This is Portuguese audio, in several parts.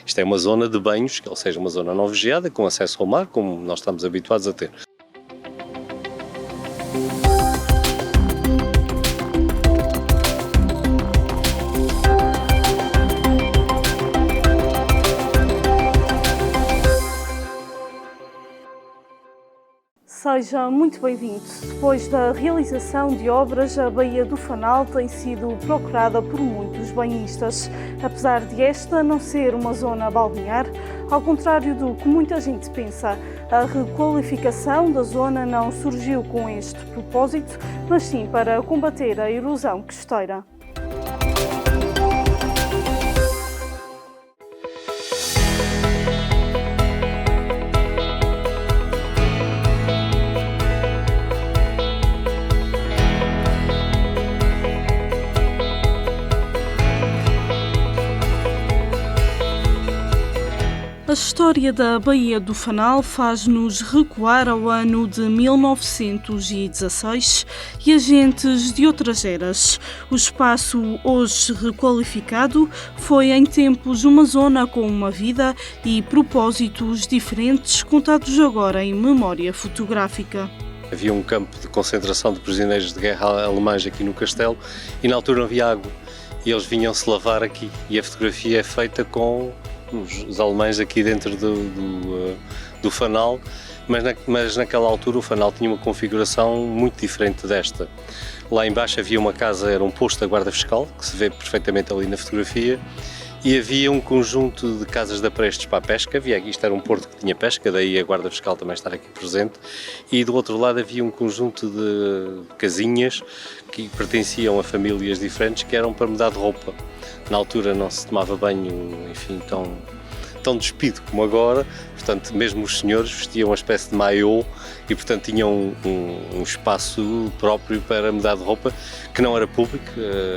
Isto é uma zona de banhos, ou seja, uma zona não vigiada, com acesso ao mar, como nós estamos habituados a ter. Seja muito bem-vindo. Depois da realização de obras, a Baía do Fanal tem sido procurada por muitos banhistas. Apesar de esta não ser uma zona balnear, ao contrário do que muita gente pensa, a requalificação da zona não surgiu com este propósito, mas sim para combater a erosão costeira. A história da Baía do Fanal faz-nos recuar ao ano de 1916 e agentes de outras eras. O espaço, hoje requalificado, foi em tempos uma zona com uma vida e propósitos diferentes, contados agora em memória fotográfica. Havia um campo de concentração de prisioneiros de guerra alemães aqui no castelo e na altura não havia água e eles vinham-se lavar aqui e a fotografia é feita com os alemães aqui dentro do fanal, mas naquela altura o fanal tinha uma configuração muito diferente desta. Lá embaixo havia uma casa, era um posto da guarda fiscal, que se vê perfeitamente ali na fotografia, e havia um conjunto de casas de aprestos para a pesca. Isto era um porto que tinha pesca, daí a guarda fiscal também estar aqui presente, e do outro lado havia um conjunto de casinhas que pertenciam a famílias diferentes, que eram para mudar de roupa. Na altura não se tomava banho, enfim, tão despido como agora, portanto, mesmo os senhores vestiam uma espécie de maiô e, portanto, tinham um espaço próprio para mudar de roupa, que não era público,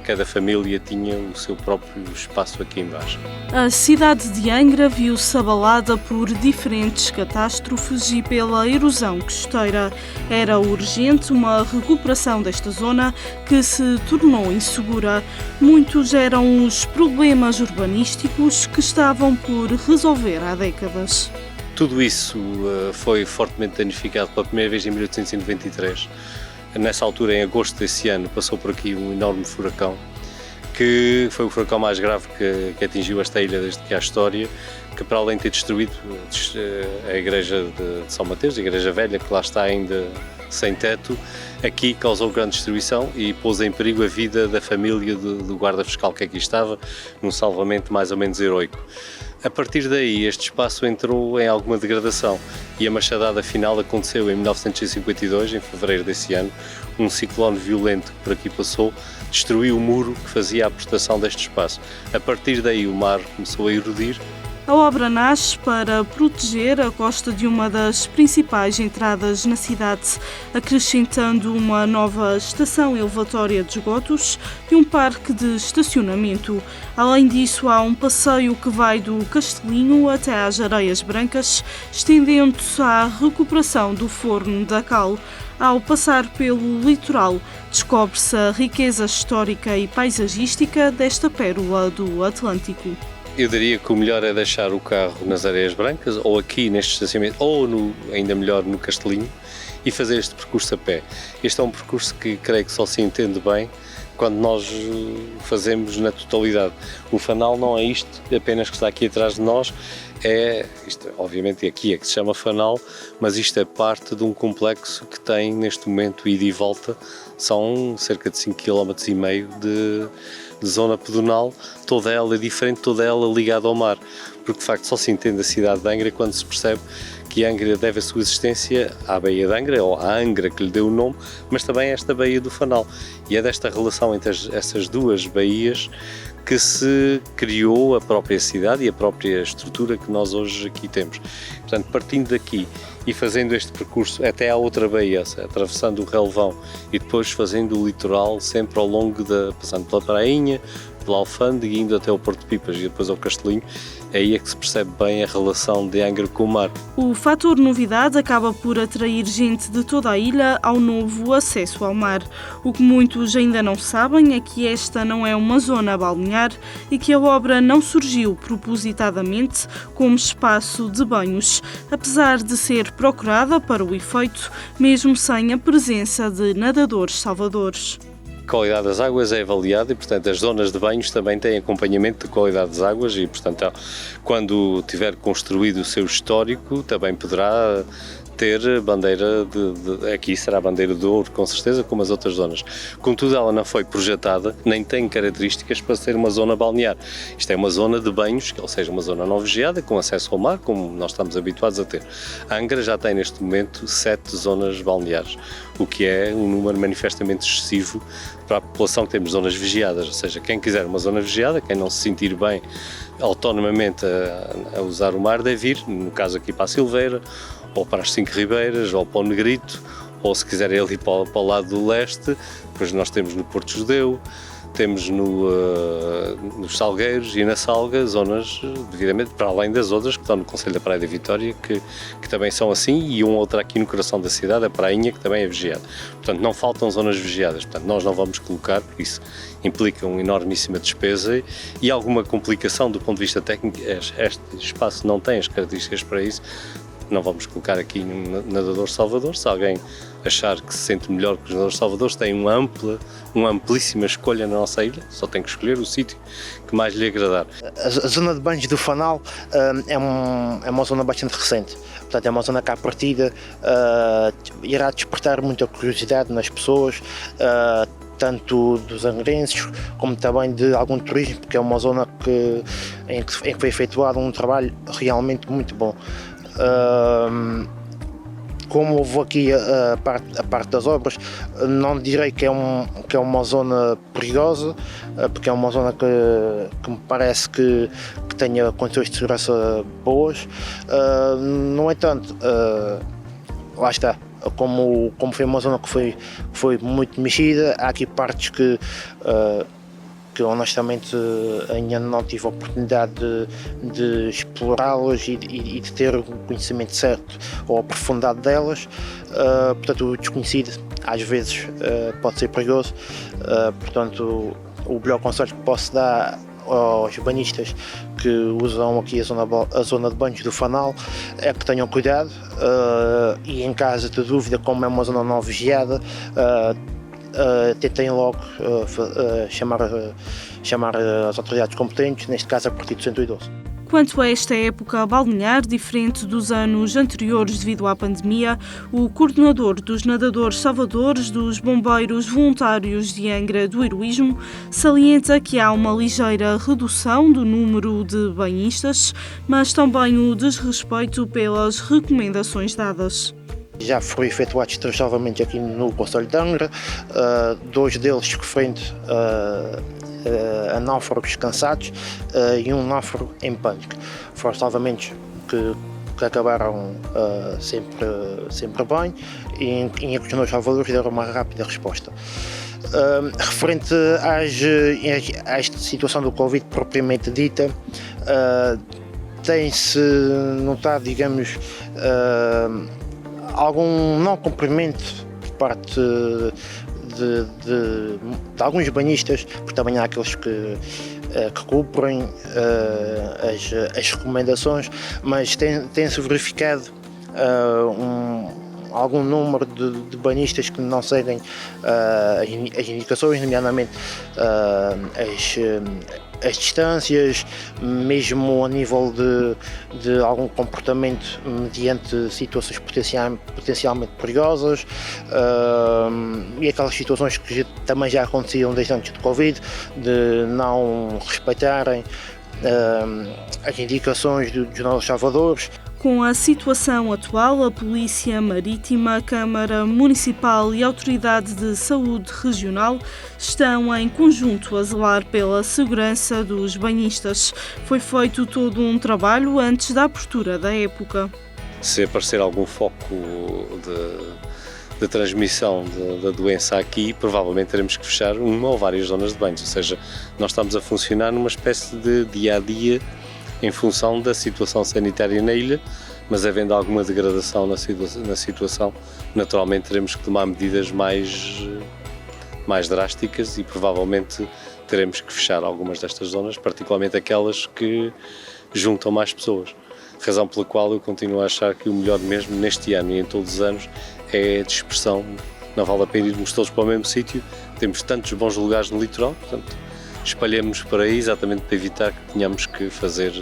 cada família tinha o seu próprio espaço aqui embaixo. A cidade de Angra viu-se abalada por diferentes catástrofes e pela erosão costeira. Era urgente uma recuperação desta zona que se tornou insegura. Muitos eram os problemas urbanísticos que estavam por resolver há décadas. Tudo isso foi fortemente danificado pela primeira vez em 1893. Nessa altura, em agosto desse ano, passou por aqui um enorme furacão, que foi o furacão mais grave que atingiu esta ilha desde que há história, que para além de ter destruído a igreja de São Mateus, a igreja velha, que lá está ainda sem teto, aqui causou grande destruição e pôs em perigo a vida da família do guarda fiscal que aqui estava, num salvamento mais ou menos heroico. A partir daí, este espaço entrou em alguma degradação e a machadada final aconteceu em 1952, em fevereiro desse ano. Um ciclone violento que por aqui passou destruiu o muro que fazia a proteção deste espaço. A partir daí, o mar começou a erodir. A obra nasce para proteger a costa de uma das principais entradas na cidade, acrescentando uma nova estação elevatória de esgotos e um parque de estacionamento. Além disso, há um passeio que vai do Castelinho até às Areias Brancas, estendendo-se à recuperação do Forno da Cal. Ao passar pelo litoral, descobre-se a riqueza histórica e paisagística desta pérola do Atlântico. Eu diria que o melhor é deixar o carro nas Areias Brancas, ou aqui neste estacionamento, ou ainda melhor no Castelinho, e fazer este percurso a pé. Este é um percurso que creio que só se entende bem quando nós fazemos na totalidade. O fanal não é isto apenas que está aqui atrás de nós, isto, obviamente aqui é que se chama fanal, mas isto é parte de um complexo que tem neste momento ida e volta, são cerca de 5,5 km de zona pedonal, toda ela é diferente, toda ela ligada ao mar, porque de facto só se entende a cidade de Angra quando se percebe que Angra deve a sua existência à Baía de Angra, ou à Angra que lhe deu o nome, mas também a esta Baía do Fanal. E é desta relação entre essas duas baías que se criou a própria cidade e a própria estrutura que nós hoje aqui temos. Portanto, partindo daqui e fazendo este percurso até à outra baía, atravessando o relvão e depois fazendo o litoral sempre ao longo passando pela prainha, pela Alfândega e indo até ao Porto de Pipas e depois ao Castelinho, é aí que se percebe bem a relação de Angra com o mar. O fator novidade acaba por atrair gente de toda a ilha ao novo acesso ao mar. O que muitos ainda não sabem é que esta não é uma zona balnear e que a obra não surgiu propositadamente como espaço de banhos, apesar de ser procurada para o efeito, mesmo sem a presença de nadadores salvadores. A qualidade das águas é avaliada e, portanto, as zonas de banhos também têm acompanhamento de qualidade das águas e, portanto, quando tiver construído o seu histórico, também poderá ter bandeira aqui será a bandeira de ouro, com certeza, como as outras zonas. Contudo, ela não foi projetada, nem tem características para ser uma zona balnear. Isto é uma zona de banhos, ou seja, uma zona não vigiada, com acesso ao mar, como nós estamos habituados a ter. A Angra já tem, neste momento, 7 zonas balneares, o que é um número manifestamente excessivo para a população que temos zonas vigiadas, ou seja, quem quiser uma zona vigiada, quem não se sentir bem autonomamente a usar o mar, deve ir, no caso aqui para a Silveira, ou para as 5 Ribeiras, ou para o Negrito, ou se quiser ir ali para o lado do leste, depois nós temos no Porto Judeu, temos nos Salgueiros e na Salga, zonas devidamente, para além das outras que estão no Concelho da Praia da Vitória, que também são assim, e outra aqui no coração da cidade, a Prainha, que também é vigiada. Portanto, não faltam zonas vigiadas, portanto, nós não vamos colocar, porque isso implica uma enormíssima despesa e alguma complicação do ponto de vista técnico. Este espaço não tem as características para isso. Não vamos colocar aqui um nadador salvador. Se alguém achar que se sente melhor que os nadadores salvadores, tem uma amplíssima escolha na nossa ilha, só tem que escolher o sítio que mais lhe agradar. A zona de banhos do Fanal é uma zona bastante recente, portanto é uma zona que à partida irá despertar muita curiosidade nas pessoas, tanto dos angrenses como também de algum turismo, porque é uma zona em que foi efetuado um trabalho realmente muito bom. Como houve aqui a parte das obras, não direi que é uma zona perigosa, porque é uma zona que me parece que tenha condições de segurança boas. No entanto, lá está, como foi uma zona que foi muito mexida, há aqui partes que honestamente ainda não tive a oportunidade de explorá-las e de ter o conhecimento certo ou aprofundado delas, portanto o desconhecido às vezes pode ser perigoso, portanto o melhor conselho que posso dar aos banhistas que usam aqui a zona de banhos do Fanal é que tenham cuidado e em caso de dúvida, como é uma zona não vigiada, tentem logo chamar as autoridades competentes, neste caso a partir do 112. Quanto a esta época balnear, diferente dos anos anteriores devido à pandemia, o coordenador dos nadadores salvadores, dos bombeiros voluntários de Angra do Heroísmo, salienta que há uma ligeira redução do número de banhistas, mas também o desrespeito pelas recomendações dadas. Já foram efetuados 3 salvamentos aqui no Concelho de Angra, 2 deles referentes a náufragos cansados e um náufrago em pânico. Foram salvamentos que acabaram sempre bem e em que os nossos salvadores deram uma rápida resposta. Referente a esta situação do Covid propriamente dita, tem-se notado, digamos, algum não cumprimento por parte de alguns banhistas, porque também há aqueles que cumprem as recomendações, mas tem-se verificado algum número de banhistas que não seguem as indicações, nomeadamente as distâncias, mesmo a nível de algum comportamento mediante situações potencialmente perigosas, e aquelas situações que também já aconteciam desde antes do Covid, de não respeitarem as indicações dos nossos salvadores. Com a situação atual, a Polícia Marítima, a Câmara Municipal e a Autoridade de Saúde Regional estão em conjunto a zelar pela segurança dos banhistas. Foi feito todo um trabalho antes da abertura da época. Se aparecer algum foco da transmissão da doença aqui, provavelmente teremos que fechar uma ou várias zonas de banhos, ou seja, nós estamos a funcionar numa espécie de dia-a-dia em função da situação sanitária na ilha, mas havendo alguma degradação na situação, naturalmente teremos que tomar medidas mais drásticas e provavelmente teremos que fechar algumas destas zonas, particularmente aquelas que juntam mais pessoas. Razão pela qual eu continuo a achar que o melhor mesmo neste ano e em todos os anos é a dispersão. Não vale a pena irmos todos para o mesmo sítio, temos tantos bons lugares no litoral, portanto espalhemos por aí exatamente para evitar que tenhamos que fazer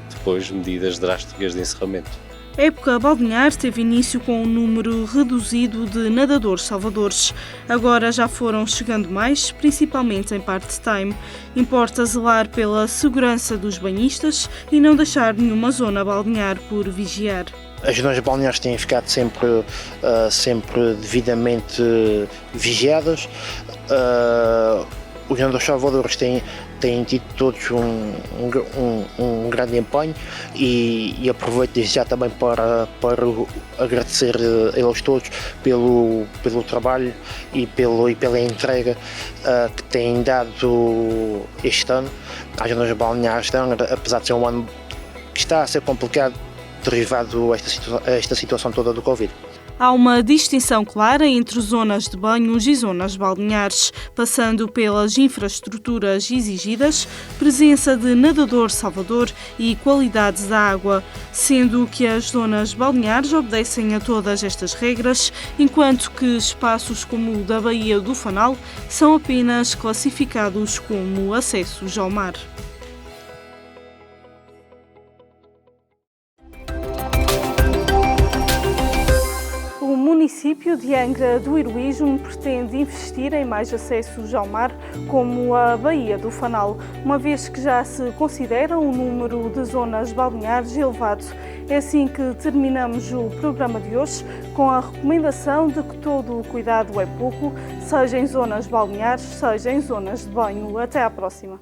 depois medidas drásticas de encerramento. A época balnear teve início com um número reduzido de nadadores salvadores. Agora já foram chegando mais, principalmente em part-time. Importa zelar pela segurança dos banhistas e não deixar nenhuma zona balnear por vigiar. As zonas balneares têm ficado sempre devidamente vigiadas. Os nadadores salvadores têm tido todos um grande empenho e aproveito desde já também para agradecer a eles todos pelo trabalho e pela entrega que têm dado este ano às zonas balneares, apesar de ser um ano que está a ser complicado derivado a esta situação toda do Covid. Há uma distinção clara entre zonas de banhos e zonas balneares, passando pelas infraestruturas exigidas, presença de nadador salvador e qualidade da água, sendo que as zonas balneares obedecem a todas estas regras, enquanto que espaços como o da Baía do Fanal são apenas classificados como acessos ao mar. O município de Angra do Heroísmo pretende investir em mais acessos ao mar, como a Baía do Fanal, uma vez que já se considera um número de zonas balneares elevado. É assim que terminamos o programa de hoje, com a recomendação de que todo o cuidado é pouco, seja em zonas balneares, seja em zonas de banho. Até à próxima.